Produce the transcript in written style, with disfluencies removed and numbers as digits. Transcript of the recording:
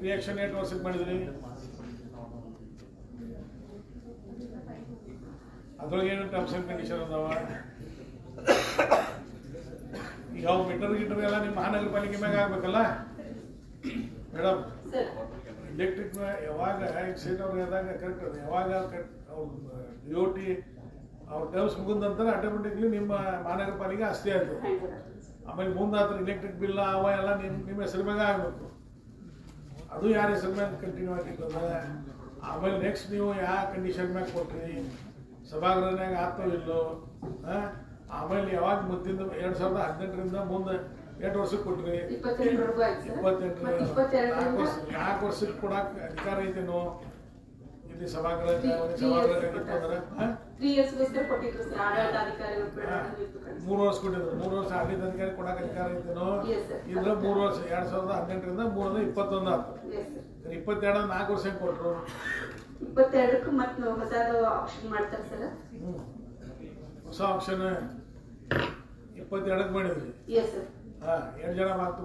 reaction 8 ವರ್ಷಕ್ಕೆ ಮಾಡಿದ್ರಿ ಅದ್ರೊಳಗೆ ಏನು ಟರ್ಮ್ಸ್ ಆ್ಯಂಡ್ ಕಂಡೀಷನ್ ಅದಾವ ಈಗ ಅವು ಮೀಟರ್ ಗೀಟರ್ ಎಲ್ಲ ನಿಮ್ಮ ಮಹಾನಗರ ಪಾಲಿಕೆ ಮ್ಯಾಗ ಆಗ್ಬೇಕಲ್ಲ ಮೇಡಮ್ ಎಲೆಕ್ಟ್ರಿಕ್ ಯಾವಾಗ ಸೀಟ್ ಅವ್ರಿಗೆ ಆದಾಗ ಕರೆಕ್ಟ್ ಅದು ಯಾವಾಗ ಅವ್ರ ಡಿ ಅವ್ರ ಟರ್ಮ್ಸ್ ಮುಗಿದ ನಂತರ ಆಟೋಮೆಟಿಕ್ಲಿ ನಿಮ್ಮ ಮಹಾನಗರ ಪಾಲಿಕೆ ಅಷ್ಟೇ ಆಯ್ತು ಆಮೇಲೆ ಮುಂದಾತ್ರ ಎಲೆಕ್ಟ್ರಿಕ್ ಬಿಲ್ ಅವ ಎಲ್ಲ ನಿಮ್ಮ ಹೆಸರು ಮ್ಯಾಗ ಆಗಬೇಕು ಅದು ಯಾರ ಹೆಸರು ಮ್ಯಾಗ ಕಂಟಿನ್ಯೂ ಆಗಿರ್ತದ ಆಮೇಲೆ ನೆಕ್ಸ್ಟ್ ನೀವು ಯಾವ ಕಂಡೀಷನ್ ಮ್ಯಾಗ ಕೊಟ್ರಿ ಸಭಾಗೃಹನಾಗ ಆಗ್ತಾವ ಇಲ್ಲೋ ಆಮೇಲೆ ಯಾವಾಗ ಮತ್ತಿಂದ 2018ರಿಂದ ಮುಂದೆ 8 ವರ್ಷಕ್ಕೆ ಕೊಟ್ರಿ 4 ವರ್ಷಕ್ಕೆ ಕೊಡಕ್ಕೆ ಅಧಿಕಾರ ಐತೇನೋ ಇಲ್ಲಿ ಸಭಾಗೃಹ 3 ವರ್ಷ ಕೊಟ್ಟಿದ್ರು 3 ವರ್ಷ ಆಡಳಿತಾಧಿಕಾರಿ ಕೊಡಕ್ಕೆ ಅಧಿಕಾರ ಐತೇನೋ ಇದ್ರ 3 ವರ್ಷ 2018ರಿಂದ 3 ಆಯ್ತು 22 4 ವರ್ಷ ಕೊಟ್ಟರು 22ಕ್ಕೆ ಮತ್ತೆ ಹೊಸದು ಆಪ್ಷನ್ ಮಾಡ್ತಾರೆ ಸರ್ ಹೊಸ ಆಪ್ಷನ್ 22ಕ್ಕೆ ಮಾಡಿದ್ರಿ 8 ಜನ ಮಾತು